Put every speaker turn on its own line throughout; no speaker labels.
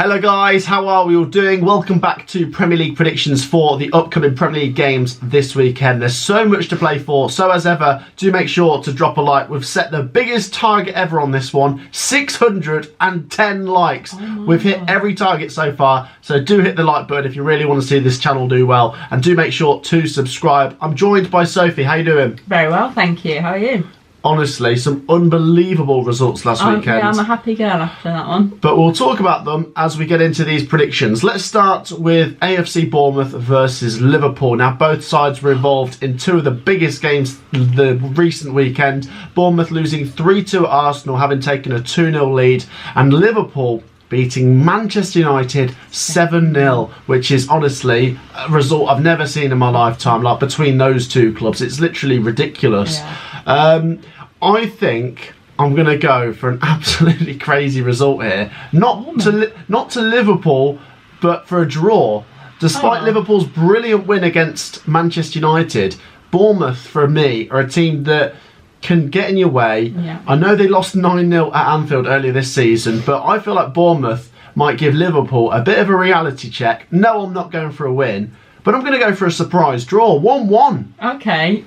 Hello guys, how are we all doing? Welcome back to Premier League predictions for the upcoming Premier League games this weekend. There's so much to play for, so as ever, do make sure to drop a like. We've set the biggest target ever on this one, 610 likes. We've hit every target so far, so do hit the like button if you really want to see this channel do well, and do make sure to subscribe. I'm joined by Sophie. How you doing?
Very well, thank you. How are you?
Honestly, some unbelievable results last weekend.
Yeah, I'm a happy girl after that one.
But we'll talk about them as we get into these predictions. Let's start with AFC Bournemouth versus Liverpool. Now, both sides were involved in two of the biggest games the recent weekend. Bournemouth losing 3-2 at Arsenal, having taken a 2-0 lead, and Liverpool beating Manchester United 7-0, which is honestly a result I've never seen in my lifetime. Like, between those two clubs, it's literally ridiculous. Yeah. I think I'm going to go for an absolutely crazy result here. Not to Liverpool, but for a draw. Despite Liverpool's brilliant win against Manchester United, Bournemouth, for me, are a team that can get in your way. Yeah. I know they lost 9-0 at Anfield earlier this season, but I feel like Bournemouth might give Liverpool a bit of a reality check. No, I'm not going for a win, but I'm going to go for a surprise draw, 1-1.
Okay,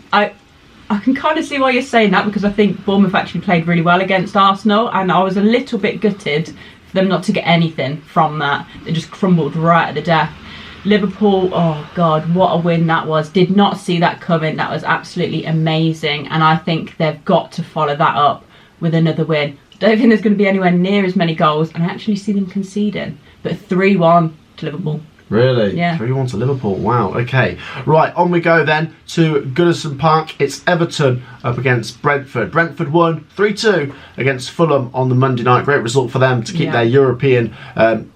I can kind of see why you're saying that, because I think Bournemouth actually played really well against Arsenal, and I was a little bit gutted for them not to get anything from that. They just crumbled right at the death. Liverpool, oh God, what a win that was. Did not see that coming. That was absolutely amazing, and I think they've got to follow that up with another win. Don't think there's going to be anywhere near as many goals, and I actually see them conceding. But 3-1 to Liverpool.
Really?
Yeah.
3-1 to Liverpool. Wow, okay. Right, on we go then to Goodison Park. It's Everton up against Brentford. Brentford won 3-2 against Fulham on the Monday night. Great result for them to keep their European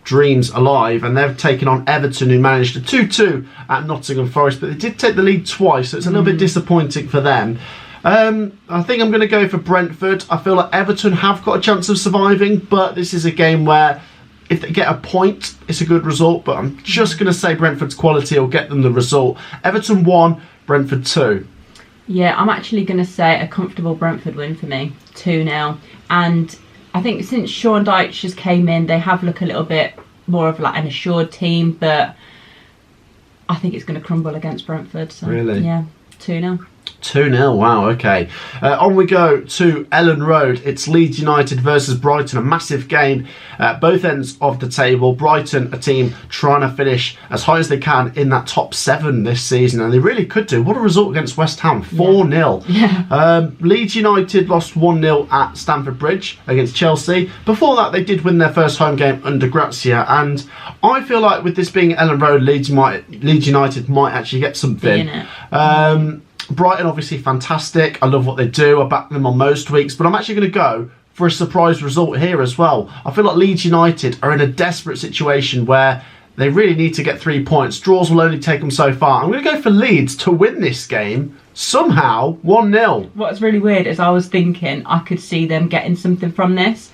dreams alive. And they've taken on Everton, who managed a 2-2 at Nottingham Forest. But they did take the lead twice, so it's a little bit disappointing for them. I think I'm going to go for Brentford. I feel like Everton have got a chance of surviving, but this is a game where if they get a point, it's a good result, but I'm just going to say Brentford's quality will get them the result. Everton 1, Brentford 2.
Yeah, I'm actually going to say a comfortable Brentford win for me, 2-0. And I think since Sean Dyche has came in, they have looked a little bit more of like an assured team, but I think it's going to crumble against Brentford. So,
really?
Yeah, 2-0.
2-0, wow, okay. On we go to Ellen Road. It's Leeds United versus Brighton, a massive game at both ends of the table. Brighton, a team trying to finish as high as they can in that top 7 this season, and they really could do. What a result against West Ham, 4-0. Yeah. Leeds United lost 1-0 at Stamford Bridge against Chelsea. Before that, they did win their first home game under Grazia, and I feel like with this being Ellen Road, Leeds United might actually get something. Brighton, obviously fantastic. I love what they do. I back them on most weeks, but I'm actually going to go for a surprise result here as well. I feel like Leeds United are in a desperate situation where they really need to get 3 points. Draws will only take them so far. I'm going to go for Leeds to win this game somehow, 1-0.
What's really weird is I was thinking I could see them getting something from this.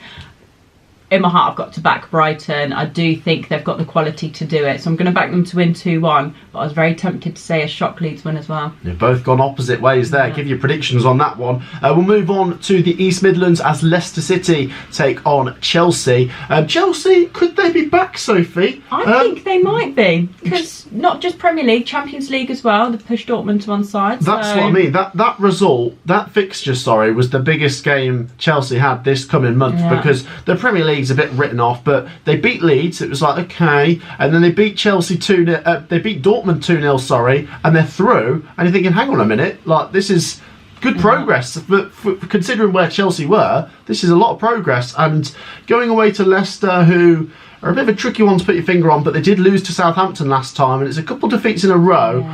In my heart, I've got to back Brighton. I do think they've got the quality to do it. So I'm going to back them to win 2-1. But I was very tempted to say a shock Leeds win as well.
You've both gone opposite ways there. Give your predictions on that one. We'll move on to the East Midlands as Leicester City take on Chelsea. Chelsea, could they be back, Sophie?
I think they might be. Because not just Premier League, Champions League as well. They've pushed Dortmund to one side.
That's what I mean. That result, that fixture, was the biggest game Chelsea had this coming month, because the Premier League's a bit written off, but they beat Leeds. It was like, okay, and then they beat Chelsea 2-0. They beat Dortmund 2-0, and they're through. And you're thinking, hang on a minute, like, this is good progress. But for considering where Chelsea were, this is a lot of progress. And going away to Leicester, who are a bit of a tricky one to put your finger on, but they did lose to Southampton last time, and it's a couple of defeats in a row.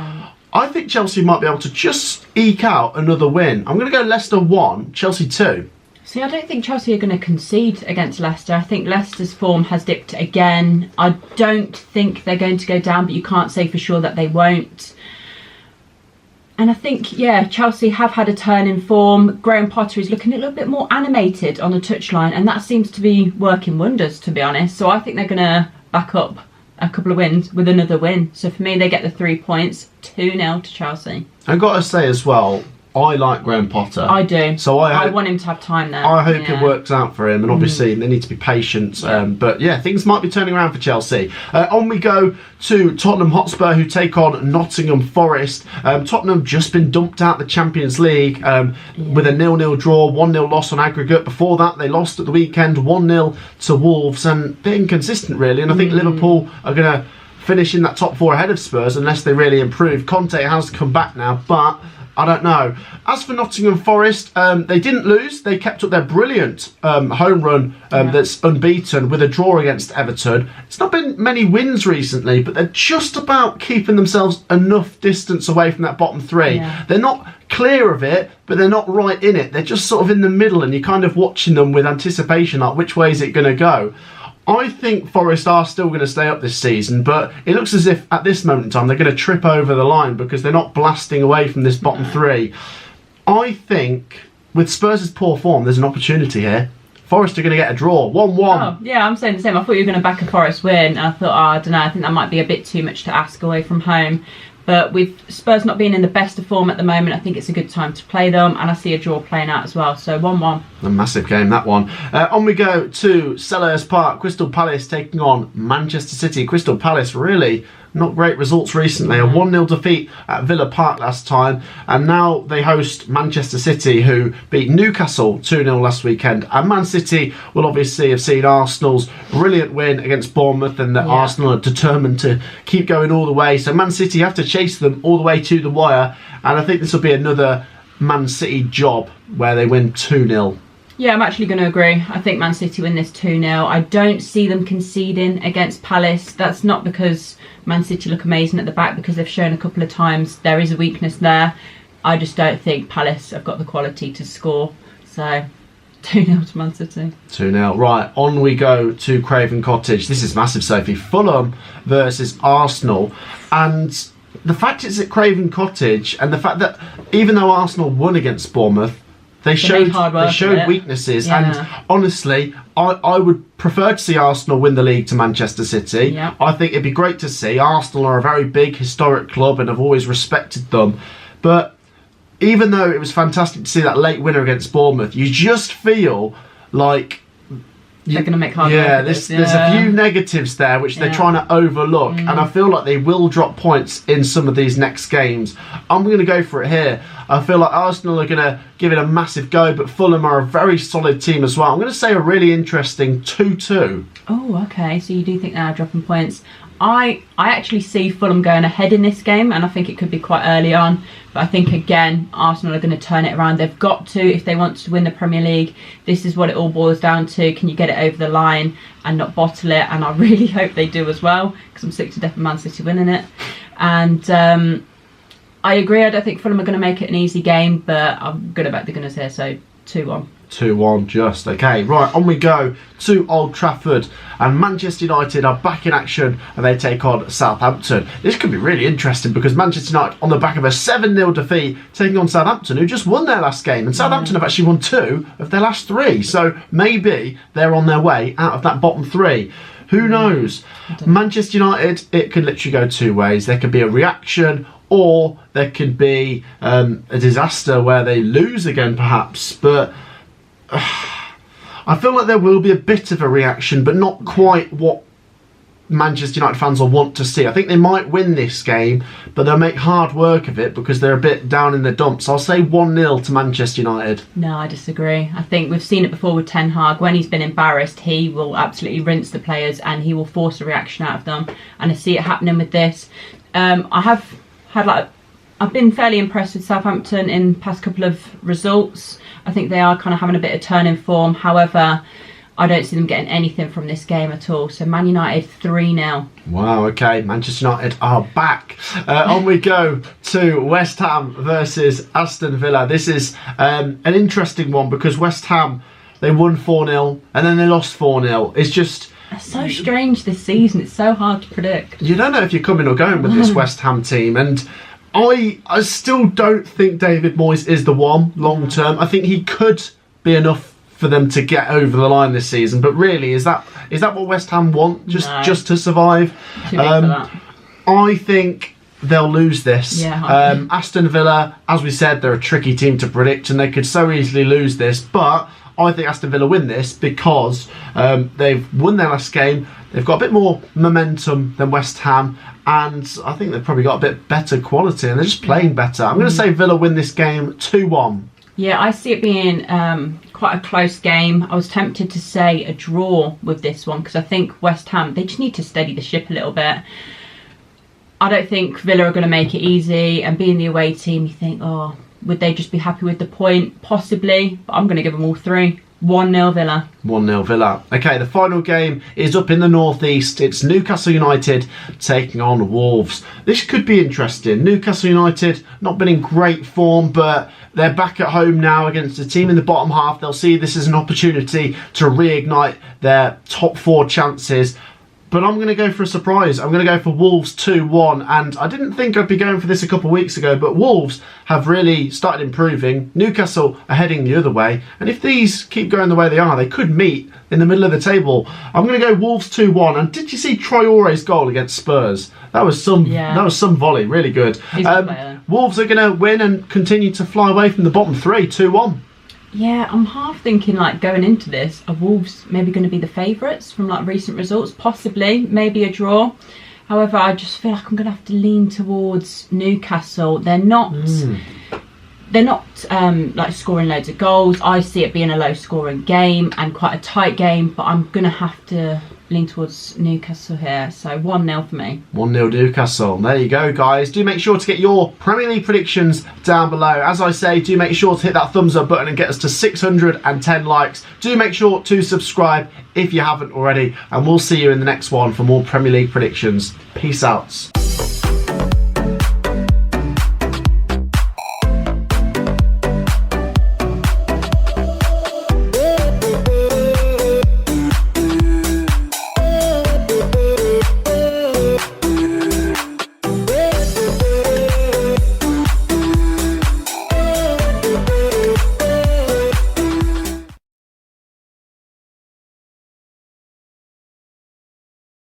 I think Chelsea might be able to just eke out another win. I'm going to go Leicester 1, Chelsea 2.
See, I don't think Chelsea are going to concede against Leicester. I think Leicester's form has dipped again. I don't think they're going to go down, but you can't say for sure that they won't. And I think, Chelsea have had a turn in form. Graham Potter is looking a little bit more animated on the touchline, and that seems to be working wonders, to be honest. So I think they're going to back up a couple of wins with another win. So for me, they get the 3 points, 2-0 to Chelsea.
I've got to say as well, I like Graham Potter.
I do.
So I
want him to have time there.
I hope it works out for him, and obviously they need to be patient. But yeah, things might be turning around for Chelsea. On we go to Tottenham Hotspur, who take on Nottingham Forest. Tottenham just been dumped out the Champions League with a 0-0 draw, 1-0 loss on aggregate. Before that, they lost at the weekend 1-0 to Wolves, and a bit inconsistent really. And I think Liverpool are going to finish in that top 4 ahead of Spurs unless they really improve. Conte has come back now, but I don't know. As for Nottingham Forest, they didn't lose. They kept up their brilliant home run that's unbeaten with a draw against Everton. It's not been many wins recently, but they're just about keeping themselves enough distance away from that bottom 3. Yeah. They're not clear of it, but they're not right in it. They're just sort of in the middle, and you're kind of watching them with anticipation, like which way is it going to go? I think Forest are still going to stay up this season, but it looks as if at this moment in time they're going to trip over the line because they're not blasting away from this bottom 3. I think with Spurs' poor form, there's an opportunity here. Forest are going to get a draw, 1-1.
Oh, yeah, I'm saying the same. I thought you were going to back a Forest win. I thought, I don't know, I think that might be a bit too much to ask away from home. But with Spurs not being in the best of form at the moment, I think it's a good time to play them, and I see a draw playing out as well. So 1-1.
A massive game, that one. On we go to Selhurst Park. Crystal Palace taking on Manchester City. Crystal Palace really not great results recently. A 1-0 defeat at Villa Park last time, and now they host Manchester City, who beat Newcastle 2-0 last weekend. And Man City will obviously have seen Arsenal's brilliant win against Bournemouth, and that Arsenal are determined to keep going all the way. So Man City have to chase them all the way to the wire, and I think this will be another Man City job where they win 2-0.
Yeah, I'm actually going to agree. I think Man City win this 2-0. I don't see them conceding against Palace. That's not because Man City look amazing at the back, because they've shown a couple of times there is a weakness there. I just don't think Palace have got the quality to score. So 2-0 to Man City. 2-0.
Right, on we go to Craven Cottage. This is massive, Sophie. Fulham versus Arsenal. And the fact it's at Craven Cottage, and the fact that even though Arsenal won against Bournemouth, they showed weaknesses, and honestly, I would prefer to see Arsenal win the league to Manchester City.
Yeah.
I think it'd be great to see. Arsenal are a very big, historic club, and I've always respected them. But even though it was fantastic to see that late winner against Bournemouth, you just feel like
they're going to make hard work of this.
There's a few negatives there which they're trying to overlook, and I feel like they will drop points in some of these next games. I'm going to go for it here. I feel like Arsenal are going to give it a massive go, but Fulham are a very solid team as well. I'm going to say a really interesting 2-2.
Oh, okay. So you do think they are dropping points. I actually see Fulham going ahead in this game, and I think it could be quite early on. But I think, again, Arsenal are going to turn it around. They've got to, if they want to win the Premier League. This is what it all boils down to. Can you get it over the line and not bottle it? And I really hope they do as well, because I'm sick to death of Man City winning it. And I agree. I don't think Fulham are going to make it an easy game, but I'm going to bet they're going to say so. 2-1.
2-1 just. Okay, right, on we go to Old Trafford, and Manchester United are back in action, and they take on Southampton. This could be really interesting because Manchester United on the back of a 7-0 defeat taking on Southampton, who just won their last game, and Southampton have actually won 2 of their last 3, so maybe they're on their way out of that bottom 3. Who knows? Manchester United, it could literally go 2 ways. There could be a reaction, or there could be a disaster where they lose again perhaps, but I feel like there will be a bit of a reaction, but not quite what Manchester United fans will want to see. I think they might win this game, but they'll make hard work of it because they're a bit down in the dumps. I'll say 1-0 to Manchester United.
No, I disagree. I think we've seen it before with Ten Hag. When he's been embarrassed, he will absolutely rinse the players and he will force a reaction out of them. And I see it happening with this. I've been fairly impressed with Southampton in the past couple of results. I think they are kind of having a bit of turn in form. However, I don't see them getting anything from this game at all. So Man United 3-0.
Wow, okay. Manchester United are back. On we go to West Ham versus Aston Villa. This is an interesting one because West Ham, they won 4-0 and then they lost 4-0. It's just...
It's so strange this season. It's so hard to predict.
You don't know if you're coming or going with this West Ham team. And I still don't think David Moyes is the one long term. I think he could be enough for them to get over the line this season, but really, is that what West Ham want? Just to survive?
Too big for that.
I think they'll lose this.
Yeah.
Aston Villa, as we said, they're a tricky team to predict and they could so easily lose this, but I think Aston Villa win this because they've won their last game. They've got a bit more momentum than West Ham, and I think they've probably got a bit better quality and they're just playing better. I'm going to say Villa win this game 2-1.
Yeah, I see it being quite a close game. I was tempted to say a draw with this one because I think West Ham, they just need to steady the ship a little bit. I don't think Villa are going to make it easy, and being the away team, you think, oh, would they just be happy with the point? Possibly, but I'm going to give them all 3. 1-0 Villa.
1-0 Villa. Okay, the final game is up in the northeast. It's Newcastle United taking on Wolves. This could be interesting. Newcastle United not been in great form, but they're back at home now against a team in the bottom half. They'll see this as an opportunity to reignite their top 4 chances. But I'm going to go for a surprise. I'm going to go for Wolves 2-1. And I didn't think I'd be going for this a couple of weeks ago, but Wolves have really started improving. Newcastle are heading the other way. And if these keep going the way they are, they could meet in the middle of the table. I'm going to go Wolves 2-1. And did you see Traore's goal against Spurs? That was some volley. Really good. Wolves are going to win and continue to fly away from the bottom 3, 2-1.
Yeah, I'm half thinking like going into this, are Wolves maybe going to be the favourites from like recent results? Possibly, maybe a draw. However, I just feel like I'm going to have to lean towards Newcastle. They're not like scoring loads of goals. I see it being a low scoring game and quite a tight game, but I'm going to have to lean towards Newcastle here. So 1-0 for me. 1-0
Newcastle. There you go, guys. Do make sure to get your Premier League predictions down below. As I say, do make sure to hit that thumbs up button and get us to 610 likes. Do make sure to subscribe if you haven't already, and we'll see you in the next one for more Premier League predictions. Peace out.